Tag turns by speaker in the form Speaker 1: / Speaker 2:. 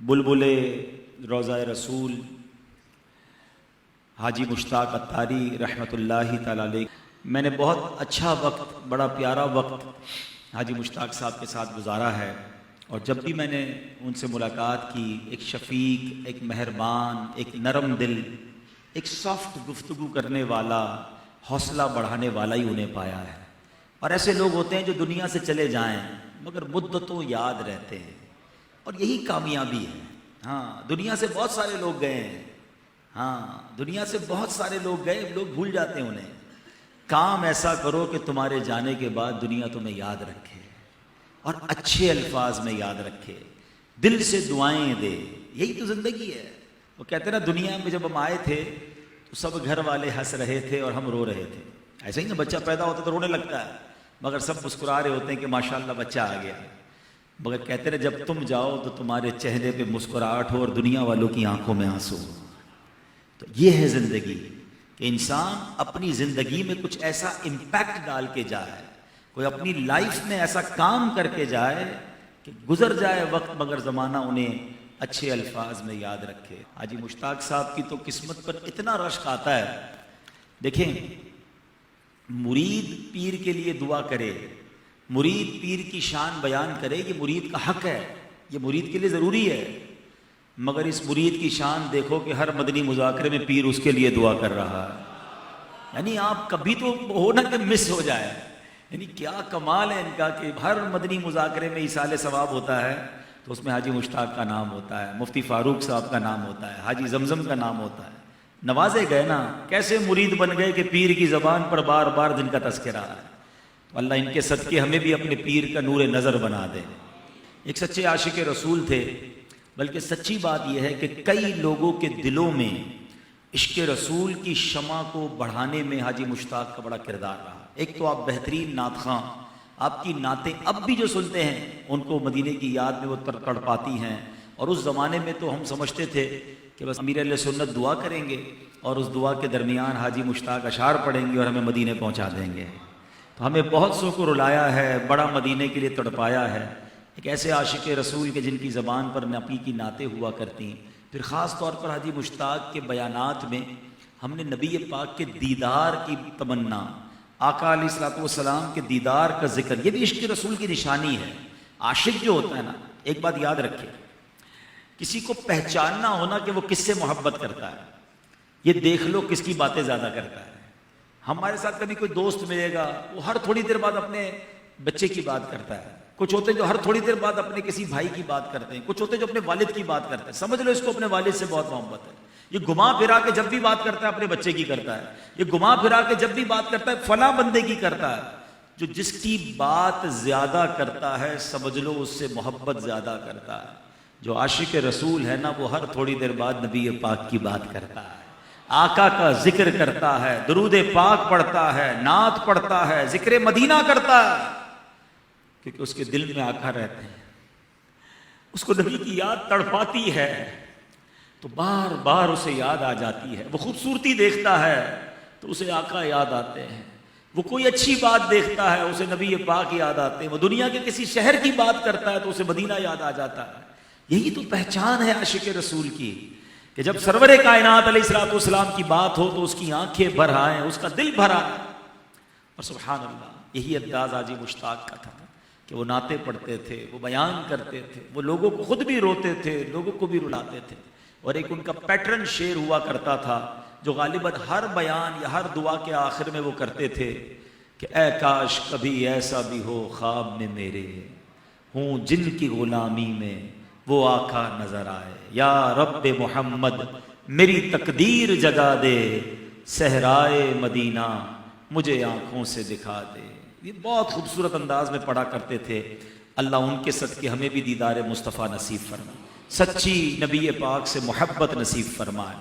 Speaker 1: بلبل روضہ رسول حاجی مشتاق عطاری رحمۃ اللہ تعالی علیہ، میں نے بہت اچھا وقت، بڑا پیارا وقت حاجی مشتاق صاحب کے ساتھ گزارا ہے، اور جب بھی میں نے ان سے ملاقات کی، ایک شفیق، ایک مہربان، ایک نرم دل، ایک سافٹ گفتگو کرنے والا، حوصلہ بڑھانے والا ہی انہیں پایا ہے۔ اور ایسے لوگ ہوتے ہیں جو دنیا سے چلے جائیں مگر مدتوں یاد رہتے ہیں، اور یہی کامیابی ہے۔ ہاں، دنیا سے بہت سارے لوگ گئے ہیں، دنیا سے بہت سارے لوگ گئے، لوگ بھول جاتے ہیں انہیں۔ کام ایسا کرو کہ تمہارے جانے کے بعد دنیا تمہیں یاد رکھے، اور اچھے الفاظ میں یاد رکھے، دل سے دعائیں دے۔ یہی تو زندگی ہے۔ وہ کہتے ہیں نا، دنیا میں جب ہم آئے تھے تو سب گھر والے ہنس رہے تھے اور ہم رو رہے تھے۔ ایسے ہی نا، بچہ پیدا ہوتا تو رونے لگتا ہے، مگر سب مسکرا رہے ہوتے ہیں کہ ماشاءاللہ بچہ آ گیا۔ مگر کہتے ہیں جب تم جاؤ تو تمہارے چہرے پہ مسکراہٹ ہو اور دنیا والوں کی آنکھوں میں آنسو ہو۔ تو یہ ہے زندگی، کہ انسان اپنی زندگی میں کچھ ایسا امپیکٹ ڈال کے جائے، کوئی اپنی لائف میں ایسا کام کر کے جائے کہ گزر جائے وقت مگر زمانہ انہیں اچھے الفاظ میں یاد رکھے۔ حاجی مشتاق صاحب کی تو قسمت پر اتنا رشک آتا ہے۔ دیکھیں، مرید پیر کے لیے دعا کرے، مرید پیر کی شان بیان کرے، یہ مرید کا حق ہے، یہ مرید کے لیے ضروری ہے، مگر اس مرید کی شان دیکھو کہ ہر مدنی مذاکرے میں پیر اس کے لیے دعا کر رہا ہے۔ یعنی آپ کبھی تو ہو نا کہ مس ہو جائے، یعنی کیا کمال ہے ان کا کہ ہر مدنی مذاکرے میں ایصال ثواب ہوتا ہے تو اس میں حاجی مشتاق کا نام ہوتا ہے، مفتی فاروق صاحب کا نام ہوتا ہے، حاجی زمزم کا نام ہوتا ہے۔ نوازے گئے نا، کیسے مرید بن گئے کہ پیر کی زبان پر بار بار جن کا تذکرہ ہے۔ اللہ ان کے صدقے ہمیں بھی اپنے پیر کا نور نظر بنا دے۔ ایک سچے عاشق رسول تھے، بلکہ سچی بات یہ ہے کہ کئی لوگوں کے دلوں میں عشق رسول کی شمع کو بڑھانے میں حاجی مشتاق کا بڑا کردار رہا۔ ایک تو آپ بہترین نعت خواں، آپ کی نعتیں اب بھی جو سنتے ہیں ان کو مدینے کی یاد میں وہ تڑپاتی ہیں، اور اس زمانے میں تو ہم سمجھتے تھے کہ بس امیر اہل سنت دعا کریں گے اور اس دعا کے درمیان حاجی مشتاق اشعار پڑھیں گے اور ہمیں مدینے پہنچا دیں گے۔ تو ہمیں بہت سو کو رلایا ہے، بڑا مدینے کے لیے تڑپایا ہے۔ ایک ایسے عاشق رسول کے جن کی زبان پر نبی کی نعتیں ہوا کرتی ہیں۔ پھر خاص طور پر حاجی مشتاق کے بیانات میں ہم نے نبی پاک کے دیدار کی تمنا، آقا علیہ الصلوۃ والسلام کے دیدار کا ذکر، یہ بھی عشق رسول کی نشانی ہے۔ عاشق جو ہوتا ہے نا، ایک بات یاد رکھے، کسی کو پہچاننا ہونا کہ وہ کس سے محبت کرتا ہے، یہ دیکھ لو کس کی باتیں زیادہ کرتا ہے۔ ہمارے ساتھ کبھی کوئی دوست ملے گا، وہ ہر تھوڑی دیر بعد اپنے بچے کی بات کرتا ہے، کچھ ہوتے ہیں جو ہر تھوڑی دیر بعد اپنے کسی بھائی کی بات کرتے ہیں، کچھ ہوتے ہیں جو اپنے والد کی بات کرتے ہیں۔ سمجھ لو اس کو اپنے والد سے بہت محبت ہے۔ یہ گھما پھرا کے جب بھی بات کرتا ہے اپنے بچے کی کرتا ہے، یہ گھما پھرا کے جب بھی بات کرتا ہے فلاں بندے کی کرتا ہے۔ جو جس کی بات زیادہ کرتا ہے سمجھ لو اس سے محبت زیادہ کرتا ہے۔ جو عاشق رسول ہے نا، وہ ہر تھوڑی دیر بعد نبی پاک کی بات کرتا ہے، آقا کا ذکر کرتا ہے، درود پاک پڑھتا ہے، نعت پڑھتا ہے، ذکر مدینہ کرتا ہے، کیونکہ اس کے دل میں آقا رہتے ہیں، اس کو نبی کی یاد تڑپاتی ہے تو بار بار اسے یاد آ جاتی ہے۔ وہ خوبصورتی دیکھتا ہے تو اسے آقا یاد آتے ہیں، وہ کوئی اچھی بات دیکھتا ہے اسے نبی پاک یاد آتے ہیں، وہ دنیا کے کسی شہر کی بات کرتا ہے تو اسے مدینہ یاد آ جاتا ہے۔ یہی تو پہچان ہے عاشق رسول کی، کہ جب سرور کائنات علیہ الصلوۃ والسلام کی بات ہو تو اس کی آنکھیں بھر آئیں، اس کا دل بھر آئے۔ اور سبحان اللہ، یہی انداز حاجی مشتاق کا تھا کہ وہ نعتیں پڑھتے تھے، وہ بیان کرتے تھے، وہ لوگوں کو خود بھی روتے تھے، لوگوں کو بھی رلاتے تھے۔ اور ایک ان کا پیٹرن شعر ہوا کرتا تھا جو غالباً ہر بیان یا ہر دعا کے آخر میں وہ کرتے تھے کہ اے کاش کبھی ایسا بھی ہو خواب میں میرے، ہوں جن کی غلامی میں وہ آقا نظر آئے، یا رب محمد میری تقدیر جگا دے، صحرائے مدینہ مجھے آنکھوں سے دکھا دے۔ یہ بہت خوبصورت انداز میں پڑھا کرتے تھے۔ اللہ ان کے صدقے ہمیں بھی دیدار مصطفیٰ نصیب فرمائے، سچی نبی پاک سے محبت نصیب فرمائے۔